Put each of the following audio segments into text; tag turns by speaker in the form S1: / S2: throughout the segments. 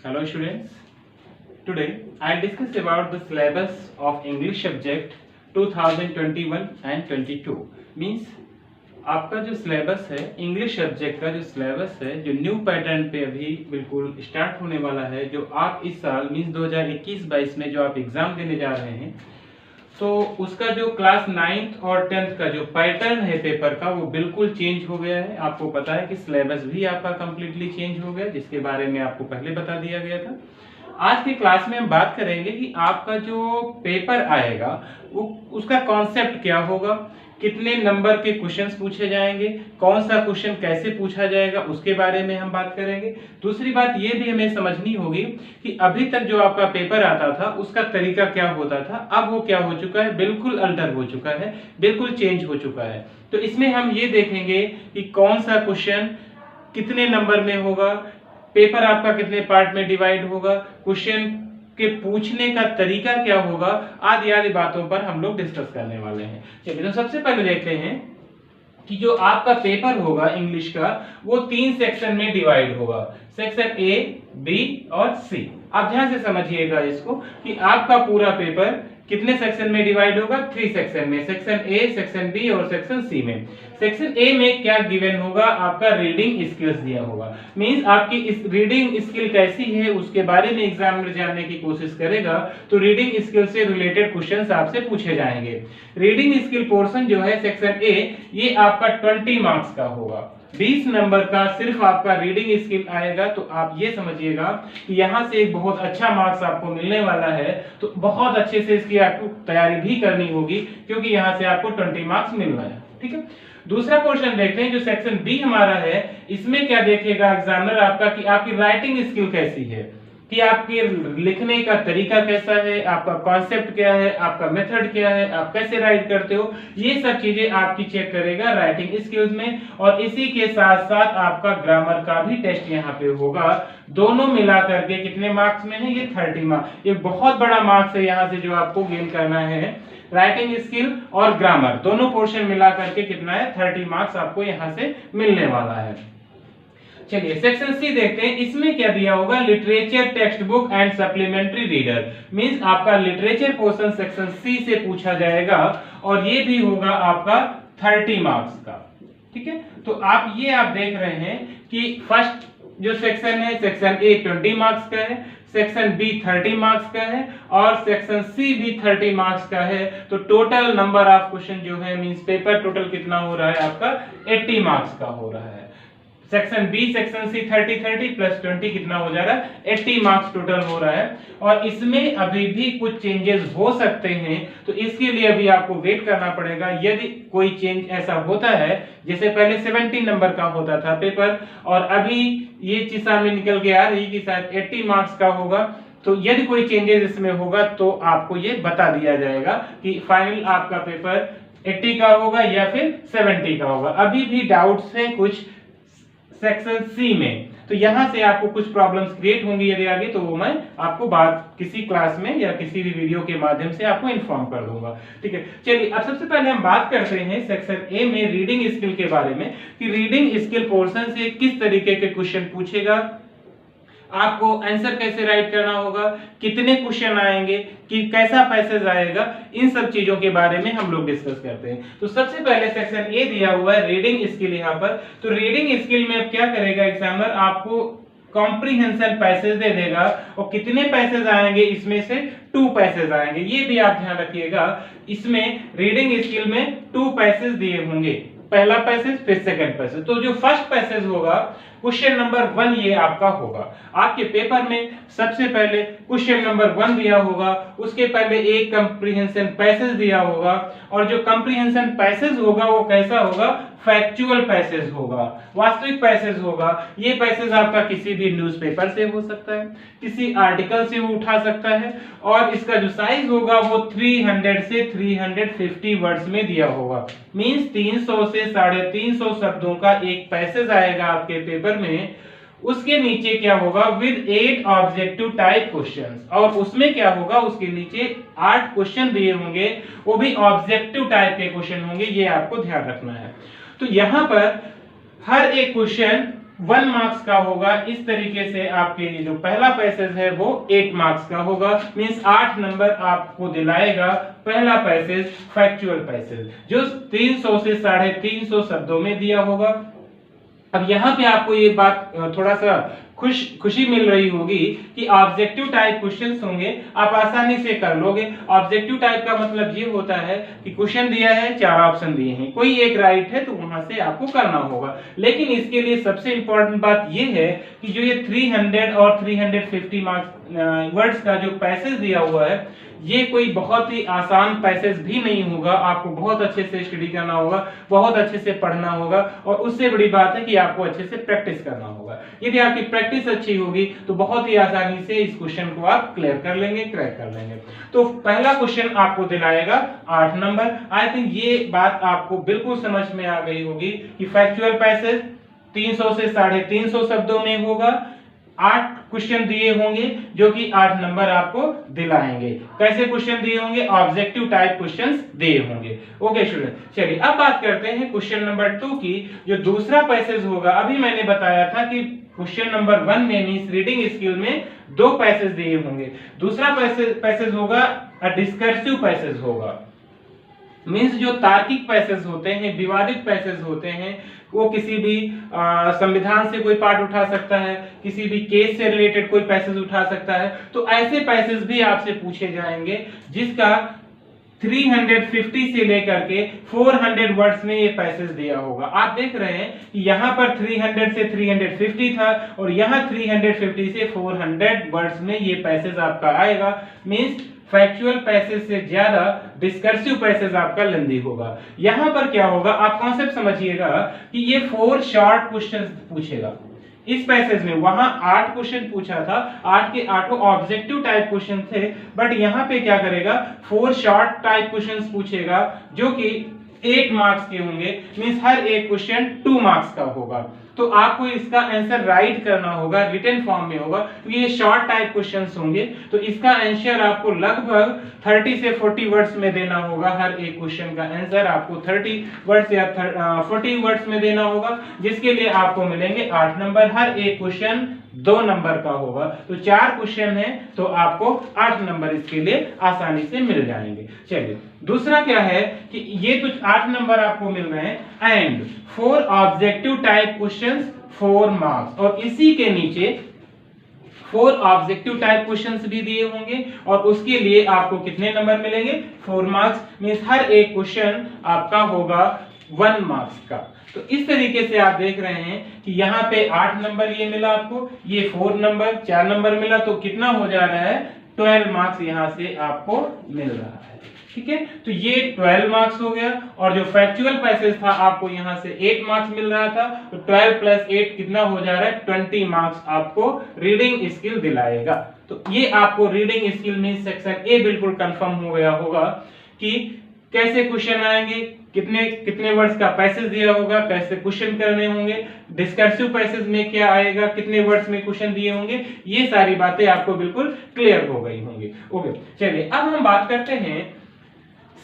S1: Hello students. Today I'll discuss about the syllabus of English subject 2021 and 22. Means आपका जो syllabus है English subject का जो syllabus है जो न्यू पैटर्न पे अभी बिल्कुल स्टार्ट होने वाला है, जो आप इस साल मीन्स 2021-22 में जो आप एग्जाम देने जा रहे हैं, तो उसका जो क्लास 9th और 10th का जो पैटर्न है पेपर का वो बिल्कुल चेंज हो गया है। आपको पता है कि सिलेबस भी आपका कंप्लीटली चेंज हो गया, जिसके बारे में आपको पहले बता दिया गया था। आज की क्लास में हम बात करेंगे कि आपका जो पेपर आएगा वो उसका कॉन्सेप्ट क्या होगा, कितने नंबर के क्वेश्चंस पूछे जाएंगे, कौन सा क्वेश्चन कैसे पूछा जाएगा, उसके बारे में हम बात करेंगे। दूसरी बात ये भी हमें समझनी होगी कि अभी तक जो आपका पेपर आता था उसका तरीका क्या होता था, अब वो क्या हो चुका है, बिल्कुल अल्टर हो चुका है, बिल्कुल चेंज हो चुका है। तो इसमें हम ये देखेंगे कि कौन सा क्वेश्चन कितने नंबर में होगा, पेपर आपका कितने पार्ट में डिवाइड होगा, क्वेश्चन के पूछने का तरीका क्या होगा, आदि आदि बातों पर हम लोग डिस्कस करने वाले हैं। चलिए, तो सबसे पहले देखते हैं कि जो आपका पेपर होगा इंग्लिश का वो 3 सेक्शन में डिवाइड होगा, सेक्शन ए, बी और सी। आप ध्यान से समझिएगा इसको कि आपका पूरा पेपर कितने सेक्शन में डिवाइड होगा, 3 सेक्शन में, सेक्शन ए, सेक्शन बी और सेक्शन सी में। सेक्शन ए में क्या गिवन होगा, आपका रीडिंग स्किल्स दिया होगा। मींस आपकी इस रीडिंग स्किल कैसी है उसके बारे में एग्जामिनर जानने की कोशिश करेगा, तो रीडिंग स्किल से रिलेटेड क्वेश्चंस आपसे पूछे जाएंगे। रीडिंग स्किल पोर्शन जो है सेक्शन ए, ये आपका 20 मार्क्स का होगा, 20 नंबर का सिर्फ आपका रीडिंग स्किल आएगा। तो आप ये समझिएगा कि यहाँ से एक बहुत अच्छा मार्क्स आपको मिलने वाला है, तो बहुत अच्छे से इसकी आपको तैयारी भी करनी होगी, क्योंकि यहाँ से आपको 20 मार्क्स मिल रहा है। ठीक है, दूसरा क्वेश्चन देखते हैं जो सेक्शन बी हमारा है। इसमें क्या देखेगा एग्जामिनर आपका कि आपकी राइटिंग स्किल कैसी है, कि आपके लिखने का तरीका कैसा है, आपका कॉन्सेप्ट क्या है, आपका मेथड क्या है, आप कैसे राइट करते हो, ये सब चीजें आपकी चेक करेगा राइटिंग स्किल्स में। और इसी के साथ साथ आपका ग्रामर का भी टेस्ट यहाँ पे होगा। दोनों मिला करके कितने मार्क्स में है, ये 30 मार्क्स। ये बहुत बड़ा मार्क्स है यहाँ से जो आपको गेन करना है। राइटिंग स्किल और ग्रामर दोनों पोर्शन मिला करके कितना है, 30 मार्क्स आपको यहाँ से मिलने वाला है। चलिए सेक्शन सी देखते हैं। इसमें क्या दिया होगा, literature text book and supplementary reader. Means आपका लिटरेचर पोर्शन सेक्शन सी से पूछा जाएगा और ये भी होगा आपका 30 मार्क्स का। ठीक है, तो आप देख रहे हैं कि फर्स्ट जो सेक्शन है सेक्शन ए 20 मार्क्स का है, सेक्शन बी 30 मार्क्स का है और सेक्शन सी भी 30 मार्क्स का है। तो टोटल नंबर ऑफ क्वेश्चन जो है मींस पेपर टोटल कितना हो रहा है आपका, 80 मार्क्स का हो रहा है। Section B section C 30 plus 20 कितना हो जा रहा है, 80 मार्क्स टोटल हो रहा है। और इसमें अभी भी कुछ चेंजेस हो सकते हैं, तो इसके लिए अभी आपको वेट करना पड़ेगा। यदि कोई चेंज ऐसा होता है, जैसे पहले 70 नंबर का होता था पेपर और अभी ये चीज सामने निकल के आ रही कि शायद 80 मार्क्स का होगा, तो यदि कोई चेंजेस इसमें होगा तो आपको ये बता दिया जाएगा कि फाइनल आपका पेपर 80 का होगा या फिर 70 का होगा। अभी भी डाउट्स है कुछ सेक्शन सी में, तो यहां से आपको कुछ प्रॉब्लम्स क्रिएट होंगी यदि आगे, तो वो मैं आपको बात किसी क्लास में या किसी भी वीडियो के माध्यम से आपको इन्फॉर्म कर दूंगा। ठीक है, चलिए अब सबसे पहले हम बात करते हैं सेक्शन ए में रीडिंग स्किल के बारे में, कि रीडिंग स्किल पोर्शन से किस तरीके के क्वेश्चन पूछेगा, आपको आंसर कैसे राइट करना होगा, कितने क्वेश्चन आएंगे, कि कैसा पैसेज आएगा, इन सब चीजों के बारे में हम लोग डिस्कस करते हैं। तो सबसे पहले सेक्शन ए दिया हुआ है रीडिंग स्किल यहाँ पर। तो रीडिंग स्किल में अब क्या करेगा एग्जामिनर, आपको कॉम्प्रिहेंशन पैसेज दे देगा और कितने पैसेज आएंगे, इसमें से 2 पैसेज आएंगे। ये भी आप ध्यान रखिएगा, इसमें रीडिंग स्किल में 2 पैसेज दिए होंगे, पहला पैसेज फिर सेकंड पैसेज। तो जो फर्स्ट पैसेज होगा क्वेश्चन नंबर 1 ये आपका होगा। आपके पेपर में सबसे पहले क्वेश्चन नंबर 1 दिया होगा, उसके पहले एक कंप्रीहेंशन पैसेज दिया होगा, और जो कंप्रीहेंशन पैसेज होगा वो कैसा होगा, फैक्चुअल पैसेज होगा, वास्तविक पैसेज होगा। ये पैसेज आपका किसी भी न्यूज़पेपर से हो सकता है, किसी आर्टिकल से वो उठा सकता है, और इसका जो साइज होगा वो 300 से 350 वर्ड्स में दिया होगा। मींस 300 से 350 शब्दों का एक पैसेज आएगा आपके पेपर में। उसके नीचे क्या होगा, विद 8 ऑब्जेक्टिव टाइप क्वेश्चंस, और उसमें क्या होगा, उसके नीचे 8 क्वेश्चन दिए होंगे, वो भी ऑब्जेक्टिव टाइप के क्वेश्चन होंगे। ये आपको ध्यान रखना है। तो यहाँ पर हर एक क्वेश्चन 1 मार्क्स का होगा। इस तरीके से आपके जो पहला पैसेज है वो 8 मार्क्स का होगा, मींस 8 नंबर आपको दिलाएगा पहला पैसेज फैक्चुअल पैसेज, जो 300 से 350 शब्दों में दिया होगा। अब यहाँ पे आपको ये बात थोड़ा सा खुशी मिल रही होगी कि ऑब्जेक्टिव टाइप क्वेश्चंस होंगे, आप आसानी से कर लोगे। ऑब्जेक्टिव टाइप का मतलब ये होता है कि क्वेश्चन दिया है, 4 ऑप्शन दिए हैं, कोई एक राइट है तो वहां से आपको करना होगा। लेकिन इसके लिए सबसे इंपॉर्टेंट बात ये है कि जो ये 300 और 350 मार्क्स वर्ड्स का जो पैसेज दिया हुआ है, ये कोई बहुत ही आसान पैसेज भी नहीं होगा। आपको बहुत अच्छे से स्टडी करना होगा, बहुत अच्छे से पढ़ना होगा, और उससे बड़ी बात है कि आपको अच्छे से प्रैक्टिस करना होगा। यदि आपकी प्रैक्टिस अच्छी होगी तो बहुत ही आसानी से इस क्वेश्चन को आप क्लियर कर लेंगे, क्रैक कर लेंगे। तो पहला क्वेश्चन आपको दिलाएगा 8 नंबर। आई थिंक ये बात आपको बिल्कुल समझ में आ गई होगी कि फैक्चुअल पैसेज 300 से 350 शब्दों में होगा, 8 क्वेश्चन दिए होंगे जो कि 8 नंबर आपको दिलाएंगे। कैसे क्वेश्चन दिए होंगे? ऑब्जेक्टिव टाइप क्वेश्चंस दिए होंगे। ओके स्टूडेंट, चलिए अब बात करते हैं क्वेश्चन नंबर 2 की। जो दूसरा पैसेज होगा, अभी मैंने बताया था कि क्वेश्चन नंबर 1 में मींस रीडिंग स्किल में 2 पैसेज दिए होंगे। दूसरा पैसेज होगा डिस्कर्सिव पैसेज होगा, मींस जो तार्किक पैसेज होते हैं, विवादित पैसेज होते हैं, वो किसी भी संविधान से कोई पार्ट उठा सकता है, किसी भी केस से रिलेटेड कोई पैसेज उठा सकता है। तो ऐसे पैसेज भी आपसे पूछे जाएंगे जिसका 350 से लेकर के 400 वर्ड्स में ये पैसेज दिया होगा। आप देख रहे हैं कि यहाँ पर 300 से 350 था और यहाँ 350 से 400 वर्ड्स में ये पैसेज आपका आएगा। मींस फैक्चुअल पैसेज से ज्यादा डिस्कर्सिव पैसेज आपका लेंथी होगा। यहां पर क्या होगा, आप कॉन्सेप्ट समझिएगा कि ये 4 शॉर्ट क्वेश्चंस पूछेगा इस पैसेज में। वहां 8 क्वेश्चन पूछा था, 8 के 8 ऑब्जेक्टिव टाइप क्वेश्चन थे, बट यहां पे क्या करेगा, 4 शॉर्ट टाइप क्वेश्चंस पूछेगा जो कि 8 मार्क्स के होंगे। मींस हर एक क्वेश्चन 2 मार्क्स का होगा। तो आपको इसका आंसर राइट करना होगा, रिटन फॉर्म में होगा, क्योंकि ये शॉर्ट टाइप क्वेश्चंस होंगे। तो इसका आंसर आपको लगभग 30 से 40 वर्ड्स में देना होगा। हर एक क्वेश्चन का आंसर आपको 30 वर्ड्स या 40 वर्ड्स में देना होगा, जिसके लिए आपको मिलेंगे 8 नंबर। हर एक क्वेश्चन 2 नंबर का होगा, तो 4 क्वेश्चन है तो आपको 8 नंबर इसके लिए आसानी से मिल जाएंगे। चलिए दूसरा क्या है कि ये तो 8 नंबर आपको मिल रहे हैं, and 4 objective type questions 4 marks, और इसी के नीचे 4 ऑब्जेक्टिव टाइप क्वेश्चंस भी दिए होंगे और उसके लिए आपको कितने नंबर मिलेंगे, 4 मार्क्स। मींस हर एक क्वेश्चन आपका होगा 1 मार्क्स का। तो इस तरीके से आप देख रहे हैं कि यहाँ पे 8 नंबर ये मिला आपको, ये 4 नंबर 4 नंबर मिला, तो कितना हो जा रहा है, 12 मार्क्स यहाँ से आपको मिल रहा है। ठीक है, तो ये 12 मार्क्स हो गया। और जो फैक्चुअल पैसेज था आपको यहाँ से 8 मार्क्स मिल रहा था, तो 12 प्लस 8 कितना हो जा रहा है, 20 मार्क्स आपको रीडिंग स्किल दिलाएगा। तो ये आपको रीडिंग स्किल में सेक्शन ए बिल्कुल कंफर्म हो गया होगा कि कैसे क्वेश्चन आएंगे, कितने वर्ड्स का पैसेज दिया होगा, कैसे क्वेश्चन करने होंगे, डिस्कर्सिव पैसेज में क्या आएगा, कितने वर्ड्स में क्वेश्चन दिए होंगे, ये सारी बातें आपको बिल्कुल क्लियर हो गई होंगी। ओके, चलिए अब हम बात करते हैं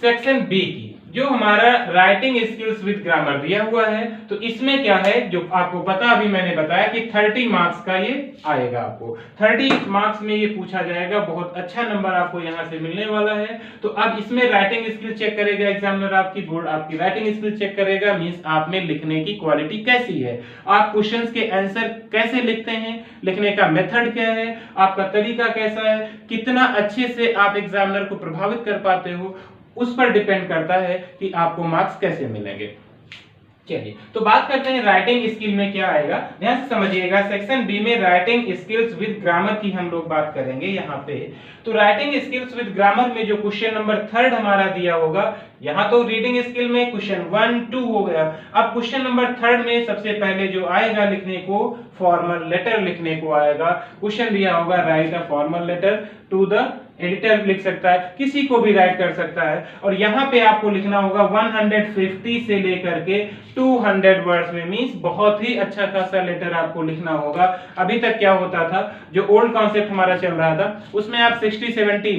S1: सेक्शन बी की, जो हमारा राइटिंग स्किल्स विद ग्रामर दिया हुआ है। तो इसमें क्या है, जो आपको पता अभी मैंने बताया कि 30 मार्क्स का ये आएगा। आपको 30 मार्क्स में ये पूछा जाएगा, बहुत अच्छा नंबर आपको यहाँ से मिलने वाला है। तो अब इसमें राइटिंग स्किल चेक करेगा एग्जामिनर, आपकी बोर्ड आपकी राइटिंग स्किल चेक करेगा। मींस आप में लिखने की क्वालिटी कैसी है, आप क्वेश्चंस के आंसर कैसे लिखते हैं, लिखने का मेथड क्या है, आपका तरीका कैसा है, कितना अच्छे से आप एग्जामिनर को प्रभावित कर पाते हो, उस पर डिपेंड करता है कि आपको मार्क्स कैसे मिलेंगे। चलिए तो बात करते हैं राइटिंग स्किल में क्या आएगा, ध्यान से समझिएगा। सेक्शन बी में राइटिंग स्किल्स विद ग्रामर की हम लोग बात करेंगे यहाँ पे। तो राइटिंग स्किल्स विद ग्रामर में जो क्वेश्चन नंबर 3 हमारा दिया होगा, यहाँ तो रीडिंग स्किल में क्वेश्चन 1, 2 हो गया। अब क्वेश्चन नंबर 3 में सबसे पहले जो आएगा लिखने को, फॉर्मल लेटर लिखने को आएगा। क्वेश्चन दिया होगा write a formal letter to the editor, लिख सकता है, किसी को भी राइट कर सकता है। और यहाँ पे आपको लिखना होगा 150 से लेकर के 200 वर्ड्स में। मींस बहुत ही अच्छा खासा लेटर आपको लिखना होगा। अभी तक क्या होता था, जो ओल्ड कॉन्सेप्ट हमारा चल रहा था, उसमें आप 60-70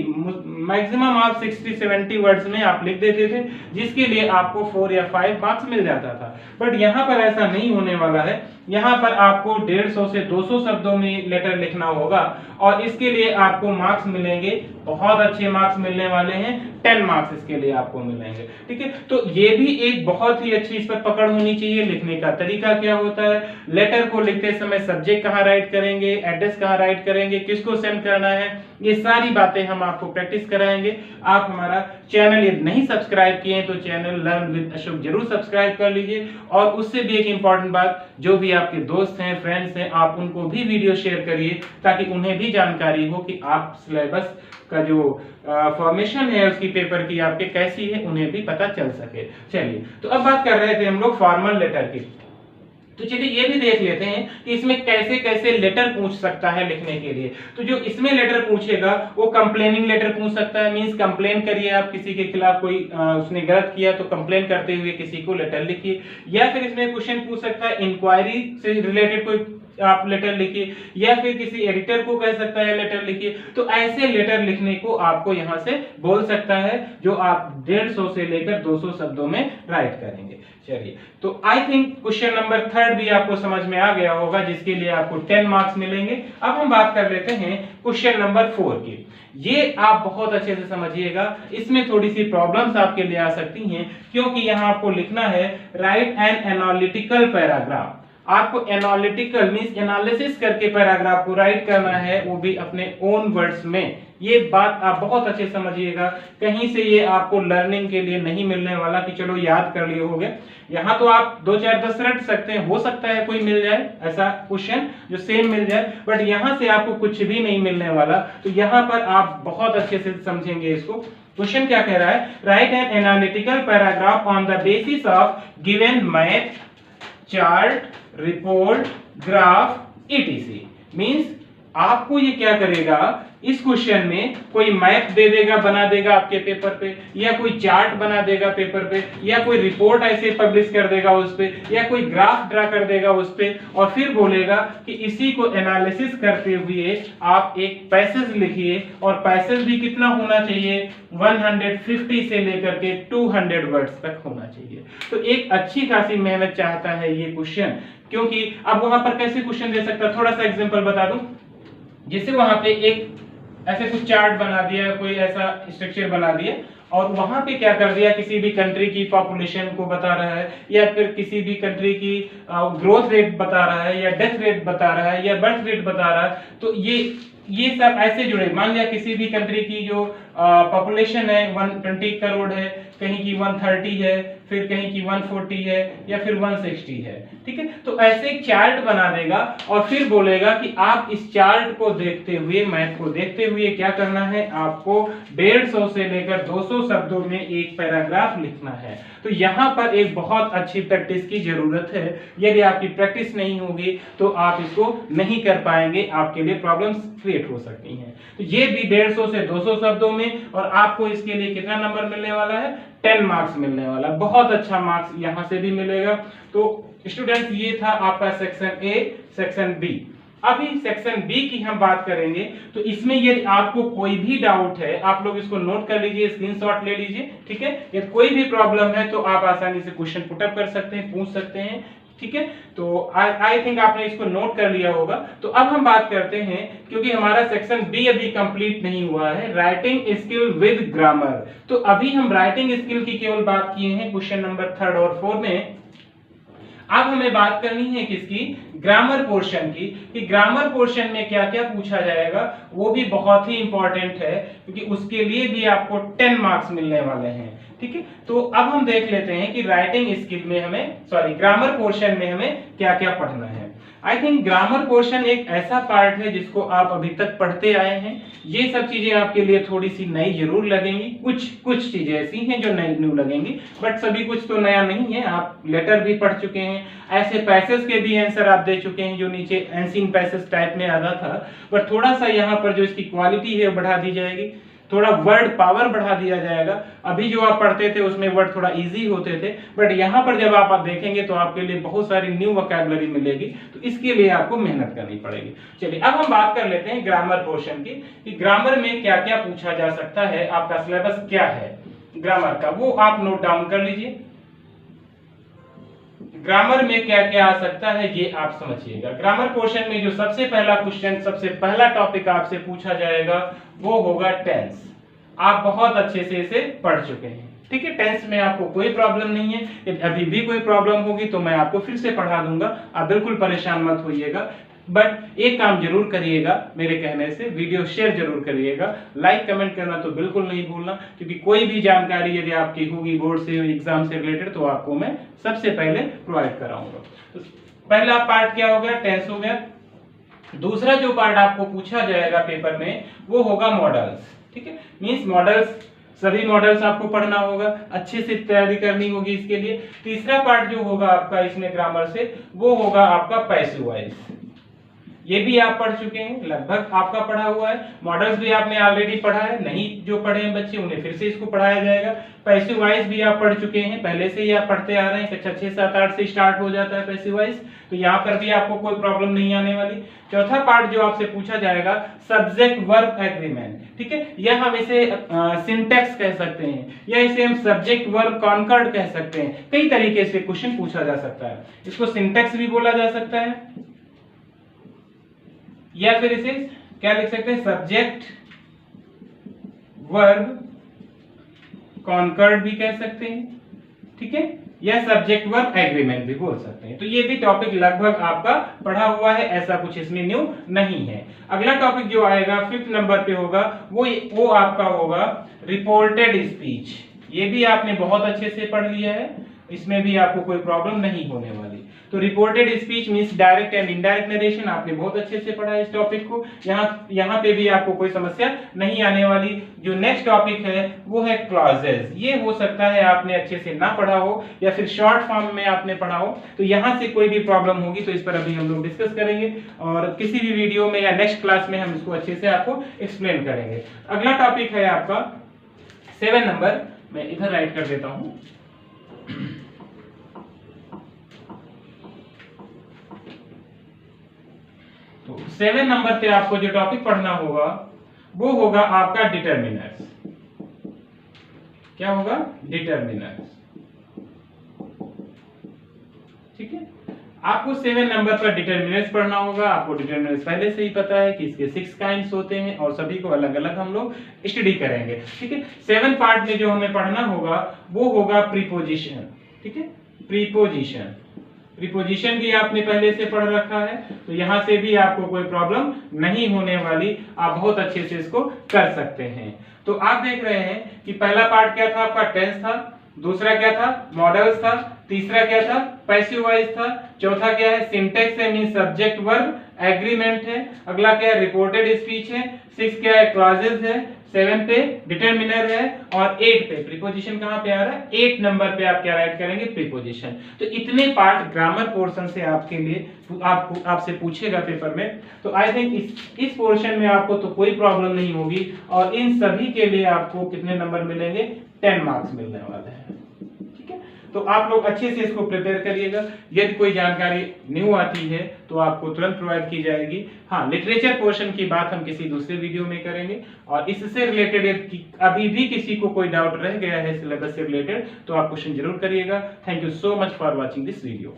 S1: मैक्सिमम आप 60-70 वर्ड्स में आप लिख देते थे, जिसके लिए आपको 4 या 5 मार्क्स मिल जाता था। बट यहाँ पर ऐसा नहीं होने वाला है। यहाँ पर आपको 150 से 200 शब्दों में लेटर लिखना होगा और इसके लिए आपको मार्क्स मिलेंगे, बहुत अच्छे मार्क्स मिलने वाले हैं, 10 मार्क्स इसके लिए आपको मिलेंगे। ठीक है, तो ये भी एक बहुत ही अच्छी इस पर पकड़ होनी चाहिए। लिखने का तरीका क्या होता है, लेटर को लिखते समय सब्जेक्ट कहाँ राइट करेंगे, एड्रेस कहाँ राइट करेंगे, किसको सेंड करना है, ये सारी बातें हम आपको प्रैक्टिस कराएंगे। आप हमारा चैनल यदि नहीं सब्सक्राइब किए तो चैनल लर्न विद अशोक जरूर सब्सक्राइब कर लीजिए। और उससे भी एक इंपॉर्टेंट बात, जो भी आपके दोस्त हैं, फ्रेंड्स हैं, आप उनको भी वीडियो शेयर करिए ताकि उन्हें भी जानकारी हो कि आप सिलेबस का जो फॉर्मेशन है उसकी पेपर की आपके कैसी है, उन्हें भी पता चल सके। चलिए, तो अब बात कर रहे थे हम लोग फॉर्मल लेटर की, तो चलिए ये भी देख लेते हैं कि इसमें कैसे कैसे लेटर पूछ सकता है लिखने के लिए। तो जो इसमें लेटर पूछेगा वो कंप्लेनिंग लेटर पूछ सकता है, मींस कंप्लेन करिए आप किसी के खिलाफ, कोई उसने गलत किया तो कंप्लेन करते हुए किसी को लेटर लिखिए। या फिर इसमें क्वेश्चन पूछ सकता है इंक्वायरी से रिलेटेड कोई आप लेटर लिखिए, या फिर किसी एडिटर को कह सकता है लेटर लिखिए। तो ऐसे लेटर लिखने को आपको यहां से बोल सकता है जो आप 150 से लेकर 200 शब्दों में राइट करेंगे। चलिए, तो आई थिंक क्वेश्चन नंबर 3 भी आपको समझ में आ गया होगा, जिसके लिए आपको 10 मार्क्स मिलेंगे। अब हम बात कर लेते हैं क्वेश्चन नंबर 4 की। ये आप बहुत अच्छे से समझिएगा, इसमें थोड़ी सी प्रॉब्लम्स आपके लिए आ सकती हैं, क्योंकि यहां आपको लिखना है राइट एन एनालिटिकल पैराग्राफ। आपको एनालिटिकल मींस एनालिसिस करके पैराग्राफ को राइट करना है, वो भी अपने ओन वर्ड्स में। ये बात आप बहुत अच्छे से समझिएगा, कहीं से ये आपको लर्निंग के लिए नहीं मिलने वाला कि चलो याद कर लिए होगे। यहाँ तो आप 2 4 10 रट सकते हैं, हो सकता है कोई मिल जाए ऐसा क्वेश्चन जो सेम मिल जाए, बट यहाँ से आपको कुछ भी नहीं मिलने वाला। तो यहाँ पर आप बहुत अच्छे से समझेंगे इसको। क्वेश्चन क्या कह रहा है, right an analytical paragraph on the basis of given math, chart, report, graph etc। Means आपको ये क्या करेगा, इस क्वेश्चन में कोई मैप दे देगा, बना देगा आपके पेपर पे, या कोई चार्ट बना देगा पेपर पे, या कोई रिपोर्ट ऐसे पब्लिश कर देगा उस पे, या कोई ग्राफ ड्रा कर देगा उस पे, और फिर बोलेगा कि इसी को एनालिसिस करते हुए आप एक पैसेज लिखिए, और पैसेज भी कितना होना चाहिए, 150 से लेकर के 200 वर्ड्स तक होना चाहिए। तो एक अच्छी खासी मेहनत चाहता है ये क्वेश्चन, क्योंकि अब वहां पर कैसे क्वेश्चन दे सकता है, थोड़ा सा एग्जांपल बता दूं। जैसे वहां पे एक ऐसे कुछ चार्ट बना दिया, कोई ऐसा स्ट्रक्चर बना दिया, और वहां पे क्या कर दिया, किसी भी कंट्री की पॉपुलेशन को बता रहा है, या फिर किसी भी कंट्री की ग्रोथ रेट बता रहा है, या डेथ रेट बता रहा है, या बर्थ रेट बता रहा है। तो ये सब ऐसे जुड़े, मान लिया किसी भी कंट्री की जो पॉपुलेशन है 120 करोड़ है, कहीं की 130 है, फिर कहीं की 140 है, या फिर 160 है। ठीक है, तो ऐसे एक चार्ट बना देगा और फिर बोलेगा कि आप इस चार्ट को देखते हुए, मैथ को देखते हुए क्या करना है, आपको 150 से लेकर 200 शब्दों में एक पैराग्राफ लिखना है। तो यहाँ पर एक बहुत अच्छी प्रैक्टिस की जरूरत है। यदि आपकी प्रैक्टिस नहीं होगी तो आप इसको नहीं कर पाएंगे, आपके लिए प्रॉब्लम्स क्रिएट हो सकती हैं। तो ये भी 150 से 200 शब्दों में, और आपको इसके लिए कितना नंबर मिलने वाला है, 10 मार्क्स मिलने वाला। बहुत अच्छा मार्क्स यहाँ से भी मिलेगा। तो स्टूडेंट्स, ये था आपका सेक्शन ए, सेक्शन बी। अभी सेक्शन बी की हम बात करेंगे। तो इसमें यदि आपको कोई भी डाउट है, आप लोग इसको नोट कर लीजिए, स्क्रीनशॉट ले लीजिए। ठीक है, यदि कोई भी प्रॉब्लम है तो आप आसानी से क्वेश्चन पुटअप कर सकते हैं, पूछ सकते हैं। ठीक है, तो आई थिंक आपने इसको नोट कर लिया होगा। तो अब हम बात करते हैं, क्योंकि हमारा सेक्शन बी अभी कंप्लीट नहीं हुआ है, राइटिंग स्किल विद ग्रामर। तो अभी हम राइटिंग स्किल की केवल बात किए हैं क्वेश्चन नंबर 3 और 4 में। अब हमें बात करनी है किसकी, ग्रामर पोर्शन की, कि ग्रामर पोर्शन में क्या क्या पूछा जाएगा। वो भी बहुत ही इंपॉर्टेंट है, क्योंकि उसके लिए भी आपको 10 मार्क्स मिलने वाले हैं। ठीक है, तो अब हम देख लेते हैं कि राइटिंग स्किल में हमें, ग्रामर पोर्शन में हमें क्या क्या पढ़ना है। आई थिंक ग्रामर पोर्शन एक ऐसा पार्ट है जिसको आप अभी तक पढ़ते आए हैं। ये सब चीजें आपके लिए थोड़ी सी नई जरूर लगेंगी, कुछ चीजें ऐसी हैं जो नई न्यू लगेंगी, बट सभी कुछ तो नया नहीं है। आप लेटर भी पढ़ चुके हैं, ऐसे पैसेज के भी आंसर आप दे चुके हैं जो नीचे एंसिंग पैसेज टाइप में आता था, बट थोड़ा सा यहाँ पर जो इसकी क्वालिटी है बढ़ा दी जाएगी, थोड़ा वर्ड पावर बढ़ा दिया जाएगा। अभी जो आप पढ़ते थे उसमें वर्ड थोड़ा इजी होते थे, बट यहाँ पर जब आप देखेंगे तो आपके लिए बहुत सारी न्यू वोकैबुलरी मिलेगी। तो इसके लिए आपको मेहनत करनी पड़ेगी। चलिए, अब हम बात कर लेते हैं ग्रामर पोर्शन की, कि ग्रामर में क्या क्या पूछा जा सकता है, आपका सिलेबस क्या है ग्रामर का, वो आप नोट डाउन कर लीजिए। ग्रामर में क्या क्या आ सकता है ये आप समझिएगा। ग्रामर पोर्शन में जो सबसे पहला क्वेश्चन, सबसे पहला टॉपिक आपसे पूछा जाएगा वो होगा टेंस। आप बहुत अच्छे से इसे पढ़ चुके हैं, ठीक है। टेंस में आपको कोई प्रॉब्लम नहीं है। यदि अभी भी कोई प्रॉब्लम होगी तो मैं आपको फिर से पढ़ा दूंगा, आप बिल्कुल परेशान मत होइएगा। बट एक काम जरूर करिएगा, मेरे कहने से वीडियो शेयर जरूर करिएगा, लाइक कमेंट करना तो बिल्कुल नहीं भूलना, क्योंकि कोई भी जानकारी यदि आपकी होगी बोर्ड से, एग्जाम से रिलेटेड, तो आपको मैं सबसे पहले प्रोवाइड कराऊंगा। तो पहला पार्ट क्या हो गया, टेंस हो गया। दूसरा जो पार्ट आपको पूछा जाएगा पेपर में वो होगा मॉडल्स, ठीक है। मींस मॉडल्स, सभी मॉडल्स आपको पढ़ना होगा, अच्छे से तैयारी करनी होगी इसके लिए। तीसरा पार्ट जो होगा आपका इसमें ग्रामर से वो होगा आपका पैसिव वॉइस। ये भी आप पढ़ चुके हैं, लगभग आपका पढ़ा हुआ है। मॉडल्स भी आपने ऑलरेडी पढ़ा है, नहीं जो पढ़े हैं बच्चे उन्हें फिर से इसको पढ़ाया जाएगा। पैसिव वॉइस भी आप पढ़ चुके हैं, पहले से ही आप पढ़ते आ रहे हैं, कक्षा 6, 7, 8 से स्टार्ट हो जाता है पैसिव वॉइस, तो यहाँ पर भी आपको कोई प्रॉब्लम नहीं आने वाली। चौथा पार्ट जो आपसे पूछा जाएगा सब्जेक्ट वर्ब एग्रीमेंट, ठीक है। यह हम इसे सिंटैक्स कह सकते हैं, या इसे हम सब्जेक्ट वर्ब कॉन्कॉर्ड कह सकते हैं। कई तरीके से क्वेश्चन पूछा जा सकता है, इसको सिंटैक्स भी बोला जा सकता है, या फिर इसे क्या लिख सकते हैं, सब्जेक्ट वर्ब कॉन्कॉर्ड भी कह सकते हैं, ठीक है, या सब्जेक्ट वर्ब एग्रीमेंट भी बोल सकते हैं। तो ये भी टॉपिक लगभग आपका पढ़ा हुआ है, ऐसा कुछ इसमें न्यू नहीं है। अगला टॉपिक जो आएगा 5th नंबर पे होगा वो आपका होगा रिपोर्टेड स्पीच। ये भी आपने बहुत अच्छे से पढ़ लिया है, इसमें भी आपको कोई प्रॉब्लम नहीं होने वाली। तो reported speech means direct and indirect narration, आपने बहुत अच्छे से पढ़ा है इस टॉपिक को, यहाँ पे भी आपको कोई समस्या नहीं आने वाली। जो नेक्स्ट टॉपिक है वो है क्लॉजेस। ये हो सकता है आपने अच्छे से ना पढ़ा हो या फिर शॉर्ट फॉर्म में आपने पढ़ा हो, तो यहाँ से कोई भी प्रॉब्लम होगी तो इस पर अभी हम लोग डिस्कस करेंगे, और किसी भी वीडियो में या नेक्स्ट क्लास में हम इसको अच्छे से आपको एक्सप्लेन करेंगे। अगला टॉपिक है आपका 7 नंबर, मैं इधर राइट कर देता हूं। तो 7 नंबर पे आपको जो टॉपिक पढ़ना होगा वो होगा आपका डिटरमिनर्स। क्या होगा, डिटरमिनर्स, ठीक है। आपको 7 नंबर पर डिटरमिनर्स पढ़ना होगा। आपको डिटरमिनर्स पहले से ही पता है कि इसके 6 काइंड्स होते हैं और सभी को अलग अलग हम लोग स्टडी करेंगे, ठीक है। 7 पार्ट में जो हमें पढ़ना होगा वो होगा प्रीपोजिशन, ठीक है। प्रीपोजिशन, प्रीपोजिशन भी आपने पहले से पढ़ रखा है, तो यहां से भी आपको कोई प्रॉब्लम नहीं होने वाली, आप बहुत अच्छे से इसको कर सकते हैं। तो आप देख रहे हैं कि पहला पार्ट क्या था आपका, टेंस था। दूसरा क्या था, मॉडल्स था। तीसरा क्या था, पैसिव वॉइस था। चौथा क्या है, सिंटैक्स है, मींस सब्जेक्ट वर्ब एग्रीमेंट है। अगला क्या है, रिपोर्टेड स्पीच है। 6 क्या है, क्लॉजेस है। 7 पे डिटरमिनर है, और 8 पे प्रीपोजिशन कहां पे आ रहा है, 8 नंबर पे आप क्या राइट करेंगे, प्रीपोजिशन। तो इतने पार्ट ग्रामर पोर्शन से आपके लिए आपसे पूछेगा पेपर में। तो आई थिंक इस पोर्शन में आपको तो कोई प्रॉब्लम नहीं होगी, और इन सभी के लिए आपको कितने नंबर मिलेंगे, 10 मार्क्स मिलने वाले हैं, ठीक है। तो आप लोग अच्छे से इसको प्रिपेयर करिएगा। यदि कोई जानकारी न्यू आती है तो आपको तुरंत प्रोवाइड की जाएगी। हाँ, लिटरेचर पोर्शन की बात हम किसी दूसरे वीडियो में करेंगे, और इससे रिलेटेड अभी भी किसी को कोई डाउट रह गया है सिलेबस से रिलेटेड तो आप क्वेश्चन जरूर करिएगा। Thank you so much for watching this video.